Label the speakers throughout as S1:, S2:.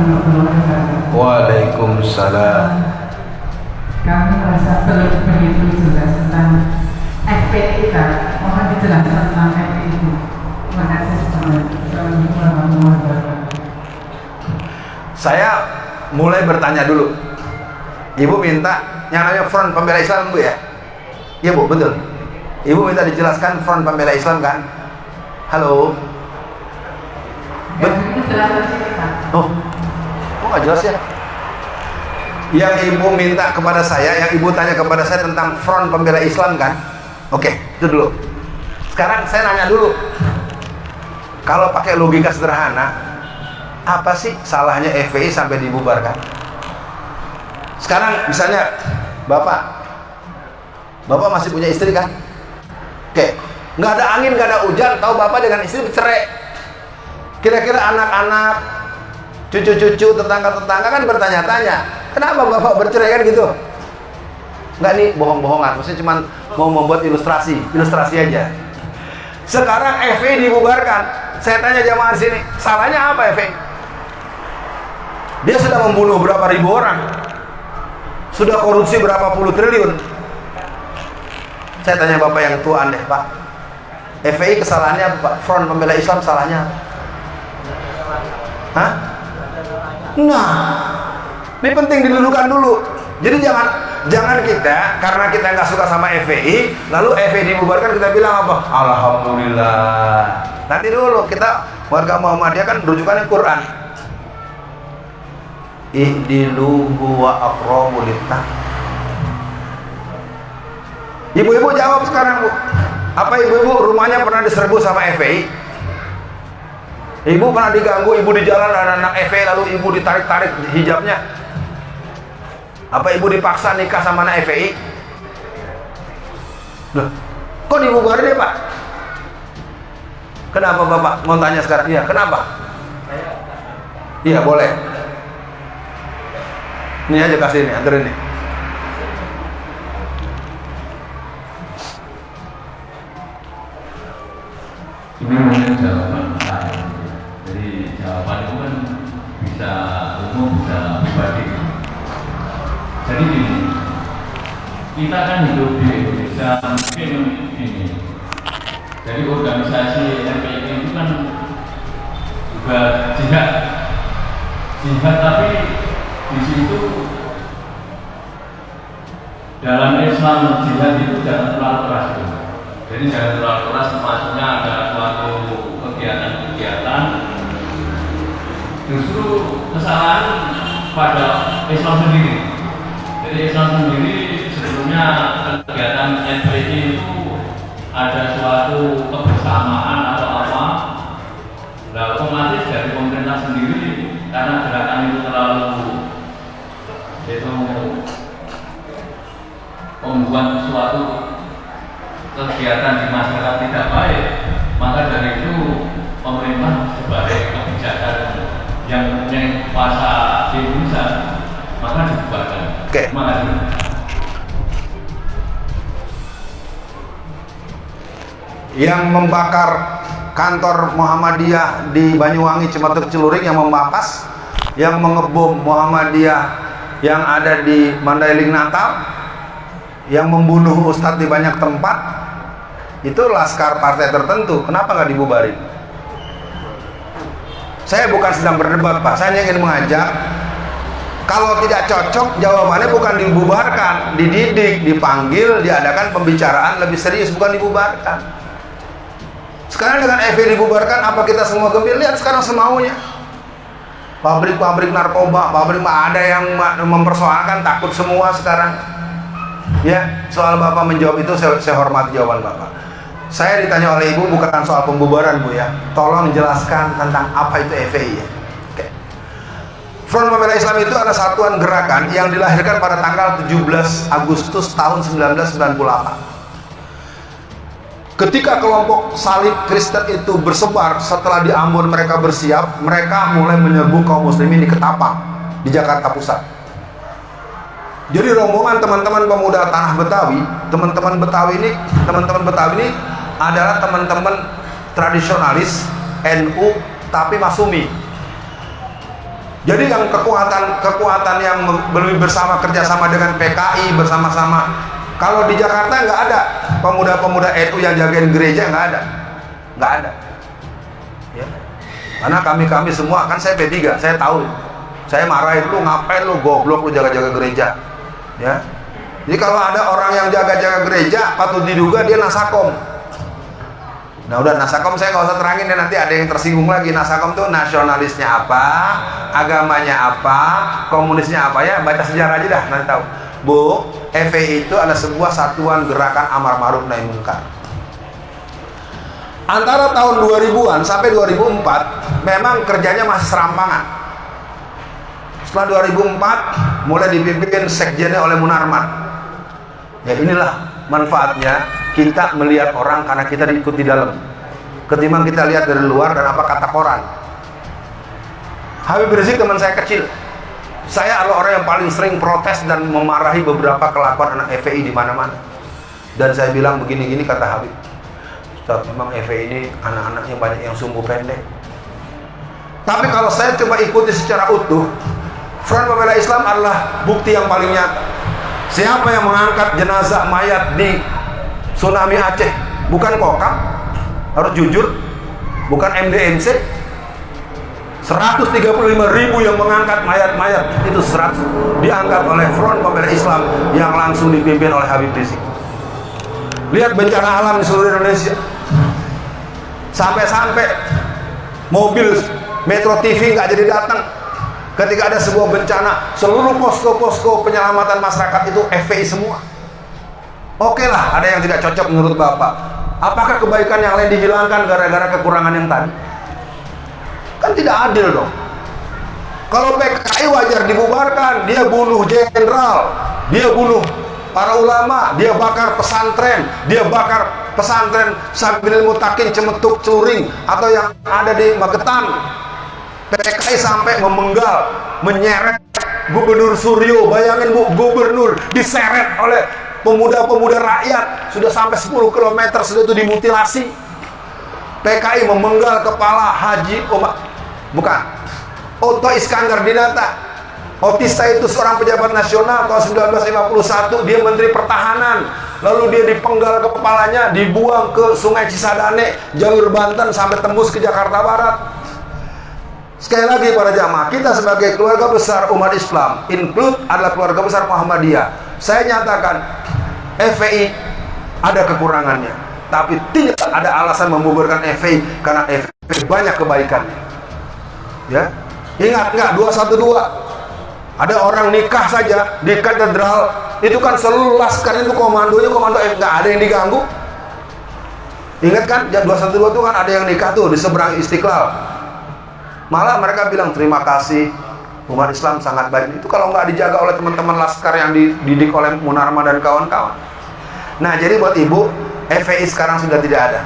S1: warahmatullahi wabarakatuh.
S2: Waalaikumsalam.
S1: Kami merasa belum begitu jelas tentang FPI Pak. Mohon dijelaskan tentang FPI itu. Terima kasih. Assalamualaikum warahmatullahi wabarakatuh.
S2: Saya mulai bertanya dulu. Ibu minta yang namanya Front Pembela Islam, Bu, ya? Iya, Bu, betul. Ibu minta dijelaskan Front Pembela Islam, kan? Halo.
S1: Itu jelas sini Pak.
S2: Oh, kok nggak jelas ya? Yang ibu minta kepada saya, yang ibu tanya kepada saya tentang Front Pembela Islam, kan? Oke, itu dulu. Sekarang saya nanya dulu. Kalau pakai logika sederhana, apa sih salahnya FPI sampai dibubarkan? Sekarang misalnya Bapak masih punya istri, kan? Oke, nggak ada angin, nggak ada hujan, tahu Bapak dengan istri bercerai. Kira-kira anak-anak, cucu-cucu, tetangga-tetangga kan bertanya-tanya, kenapa Bapak bercerai, kan gitu? Nggak, nih bohong-bohongan, maksudnya cuma mau membuat ilustrasi aja. Sekarang FPI dibubarkan. Saya tanya jamaah di sini, salahnya apa FPI? Dia sudah membunuh berapa ribu orang, sudah korupsi berapa puluh triliun. Saya tanya Bapak yang tuaan deh, Pak, FPI kesalahannya apa, Pak? Front Pembela Islam salahnya apa? Hah? Nah, ini penting didudukan dulu. Jadi jangan kita, karena kita nggak suka sama FPI, lalu FPI dibubarkan kita bilang apa? Alhamdulillah. Nanti dulu, kita warga Muhammadiyah kan rujukannya Quran. Ihdiluhu wa aqrabu littaqwa. Ibu-ibu jawab sekarang, Bu. Apa ibu-ibu rumahnya pernah diserbu sama FPI? Ibu pernah diganggu, ibu di jalan ada anak FPI lalu ibu ditarik-tarik hijabnya? Apa ibu dipaksa nikah sama anak FPI? Loh, kok dibubarin ya, Pak? Kenapa Bapak mau tanya sekarang? Iya, kenapa? Iya, boleh. Ini aja kasih ini, anterin nih.
S3: Ini mungkin jawaban saya. Jadi jawaban itu kan bisa umum, bisa pribadi. Jadi gini, kita kan hidup di Indonesia mungkin ini. Jadi organisasi FPI itu kan juga jihad, tapi di situ dalam Islam jihad itu jangan terlalu keras. Jadi jangan terlalu keras, maksudnya ada suatu kegiatan-kegiatan justru kesalahan pada Islam sendiri. Jadi Islam sendiri sebelumnya kegiatan FPI itu ada suatu kebersamaan atau apa. Nah, otomatis dari pemerintah sendiri karena gerakan itu terlalu membuat suatu kegiatan di masyarakat tidak baik, maka dari itu pemerintah sebagai kebijakan yang mempunyai kuasa di Indonesia maka dibubarkan.
S2: Oke.
S3: Terima kasih.
S2: Yang membakar kantor Muhammadiyah di Banyuwangi, Cimatuk, Celuring, yang membakas, yang mengebom Muhammadiyah yang ada di Mandailing, Natal, yang membunuh ustadz di banyak tempat, itu laskar partai tertentu. Kenapa nggak dibubarin? Saya bukan sedang berdebat, Pak. Saya ingin mengajak, kalau tidak cocok, jawabannya bukan dibubarkan, dididik, dipanggil, diadakan pembicaraan lebih serius, bukan dibubarkan. Sekarang dengan FPI dibubarkan, apa kita semua gembira? Lihat sekarang semaunya. Pabrik-pabrik narkoba, ada yang mempersoalkan, takut semua sekarang. Ya, soal Bapak menjawab itu saya hormati jawaban Bapak. Saya ditanya oleh Ibu bukan soal pembubaran, Bu, ya. Tolong jelaskan tentang apa itu FPI, ya. Oke. Front Pembela Islam itu adalah satuan gerakan yang dilahirkan pada tanggal 17 Agustus tahun 1998. Ketika kelompok salib Kristen itu bersebar, setelah di Ambon mereka bersiap, mereka mulai menyerbu kaum muslimin di Ketapang, di Jakarta Pusat. Jadi rombongan teman-teman pemuda tanah Betawi, teman-teman Betawi ini adalah teman-teman tradisionalis NU tapi Masumi. Jadi yang kekuatan yang lebih bersama, kerjasama dengan PKI bersama-sama. Kalau di Jakarta nggak ada pemuda-pemuda NU yang jagain gereja, nggak ada. Ya. Karena kami semua, kan saya P3, saya tahu. Saya marahin lu, ngapain lu goblok, lu jaga-jaga gereja. Ya. Jadi kalau ada orang yang jaga-jaga gereja, patut diduga dia nasakom. Nah udah, nasakom saya nggak usah terangin deh, nanti ada yang tersinggung lagi. Nasakom tuh nasionalisnya apa, agamanya apa, komunisnya apa, ya baca sejarah aja dah, nanti tahu. Bu, FPI itu adalah sebuah satuan gerakan amar ma'ruf nahi munkar. Antara tahun 2000-an sampai 2004 memang kerjanya masih serampangan. Setelah 2004 mulai dipimpin sekjennya oleh Munarman. Ya inilah manfaatnya kita melihat orang karena kita diikut di dalam, ketimbang kita lihat dari luar dan apa kata koran. Habib Rizik teman saya kecil. Saya adalah orang yang paling sering protes dan memarahi beberapa kelakuan anak FPI di mana-mana. Dan saya bilang begini-gini, kata Habib, Ustaz, memang FPI ini anak-anaknya banyak yang sumbu pendek. Tapi kalau saya coba ikuti secara utuh, Front Pembela Islam adalah bukti yang paling nyata. Siapa yang mengangkat jenazah mayat di tsunami Aceh? Bukan Kokam, harus jujur. Bukan MDMC. 135.000 yang mengangkat mayat-mayat, itu 100 diangkat oleh Front Pembela Islam yang langsung dipimpin oleh Habib Rizik. Lihat bencana alam di seluruh Indonesia. Sampai-sampai mobil Metro TV nggak jadi datang ketika ada sebuah bencana. Seluruh posko-posko penyelamatan masyarakat itu FPI semua. Oke lah, ada yang tidak cocok menurut Bapak. Apakah kebaikan yang lain dihilangkan gara-gara kekurangan yang tadi? Kan tidak adil dong. Kalau PKI wajar dibubarkan, dia bunuh jenderal, dia bunuh para ulama, dia bakar pesantren, Sabil Mutakin, Cemetuk, Curing, atau yang ada di Magetan. PKI sampai memenggal, menyeret Gubernur Suryo. Bayangin Bu, gubernur diseret oleh pemuda-pemuda rakyat, sudah sampai 10 km sudah itu dimutilasi. PKI memenggal kepala Haji Otto Iskandar Dinata. Otista itu seorang pejabat nasional tahun 1951, dia Menteri Pertahanan. Lalu dia dipenggal kepalanya, dibuang ke Sungai Cisadane, jalur Banten sampai tembus ke Jakarta Barat. Sekali lagi para jamaah, kita sebagai keluarga besar umat Islam, include adalah keluarga besar Muhammadiyah. Saya nyatakan FPI ada kekurangannya, tapi tidak ada alasan membubarkan FPI karena FPI banyak kebaikannya. Ya, ingat nggak 212? Ada orang nikah saja di katedral, itu kan seluruh laskar itu komandonya komando F, nggak ada yang diganggu. Ingat kan 212 itu kan ada yang nikah tuh di seberang Istiqlal. Malah mereka bilang terima kasih, umat Islam sangat baik. Itu kalau nggak dijaga oleh teman-teman laskar yang dididik oleh Munarman dan kawan-kawan. Nah jadi buat ibu, FPI sekarang sudah tidak ada.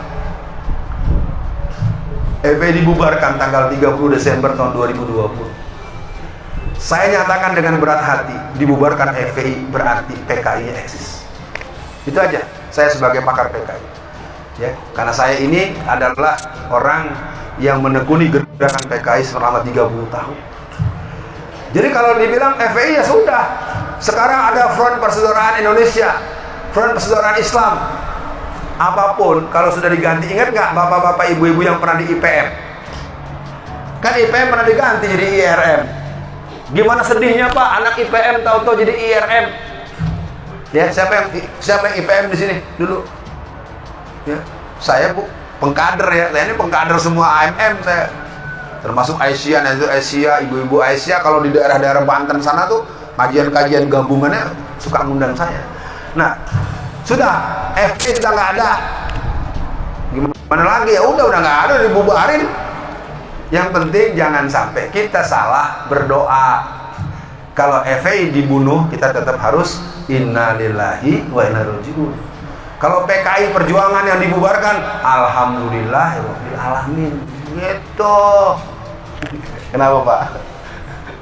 S2: FPI dibubarkan tanggal 30 Desember tahun 2020. Saya nyatakan dengan berat hati, dibubarkan FPI berarti PKI eksis. Itu aja, saya sebagai pakar PKI. Ya, karena saya ini adalah orang yang menekuni gerakan PKI selama 30 tahun. Jadi kalau dibilang FPI ya sudah. Sekarang ada Front Persaudaraan Indonesia, Front Persaudaraan Islam. Apapun kalau sudah diganti, ingat nggak bapak-bapak ibu-ibu yang pernah di IPM? Kan IPM pernah diganti jadi IRM. Gimana sedihnya Pak, anak IPM tahu-tahu jadi IRM. Ya, siapa yang IPM di sini dulu? Ya, saya Bu, pengkader ya. Saya ini pengkader semua AMM saya. Termasuk Aisyah, itu Aisyah, ibu-ibu Aisyah kalau di daerah-daerah Banten sana tuh kajian-kajian gabungannya suka ngundang saya. Nah, sudah FPI sudah nggak ada. Gimana lagi? Ya udah nggak ada, dibubarin. Yang penting jangan sampai kita salah berdoa. Kalau FPI dibunuh, kita tetap harus innalillahi wa inna ilaihi raji'un. Kalau PKI Perjuangan yang dibubarkan, alhamdulillahirabbil alamin. Gitu. Kenapa Pak?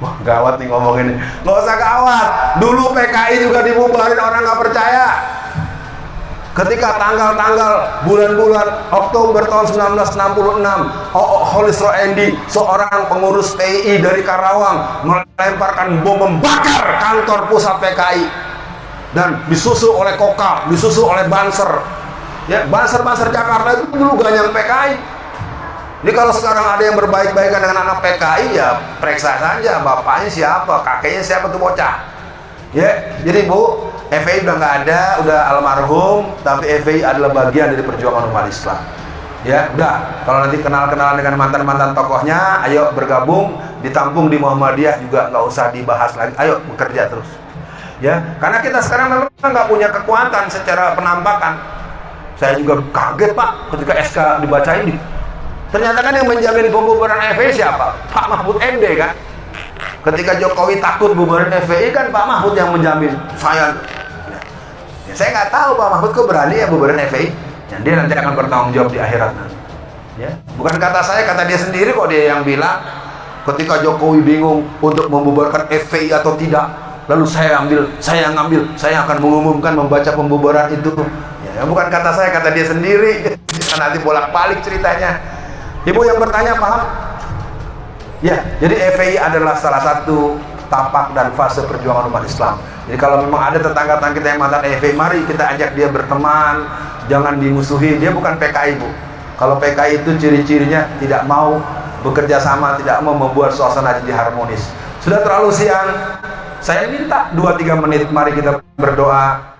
S2: Wah gawat nih ngomongin. Nggak usah gawat. Dulu PKI juga dibubarin, orang nggak percaya. Ketika tanggal-tanggal bulan-bulan Oktober tahun 1966, Holis Roendi, seorang pengurus PII dari Karawang, melemparkan bom membakar kantor pusat PKI dan disusul oleh Koka, disusul oleh Banser. Ya, Banser Jakarta itu dulu ganyang PKI. Jadi kalau sekarang ada yang berbaik-baikan dengan anak PKI, ya periksa saja bapaknya siapa, kakeknya siapa tuh bocah. Ya, jadi Bu, FPI udah nggak ada, udah almarhum, tapi FPI adalah bagian dari perjuangan umat Islam. Ya, udah. Kalau nanti kenal-kenalan dengan mantan-mantan tokohnya, ayo bergabung, ditampung di Muhammadiyah juga nggak usah dibahas lagi. Ayo bekerja terus. Ya, karena kita sekarang memang nggak punya kekuatan secara penampakan. Saya juga kaget Pak ketika SK dibacain. Ternyata kan yang menjamin pembubaran FPI siapa? Pak Mahfud MD kan. Ketika Jokowi takut bubaran FPI kan Pak Mahfud yang menjamin. Saya nggak tahu Pak Mahfud kok berani ya bubaran FPI. Ya, dia nanti akan bertanggung jawab di akhirat nanti. Ya, bukan kata saya, kata dia sendiri kok, dia yang bilang ketika Jokowi bingung untuk membubarkan FPI atau tidak, lalu saya ngambil, saya akan mengumumkan membaca pembubaran itu. Ya, bukan kata saya, kata dia sendiri. Nanti bolak-balik ceritanya. Ibu yang bertanya paham? Ya, jadi FPI adalah salah satu tapak dan fase perjuangan umat Islam. Jadi kalau memang ada tetangga-tetangga kita yang mantan FPI, mari kita ajak dia berteman, jangan dimusuhi. Dia bukan PKI Bu. Kalau PKI itu ciri-cirinya tidak mau bekerja sama, tidak mau membuat suasana jadi harmonis. Sudah terlalu siang, saya minta 2-3 menit, mari kita berdoa.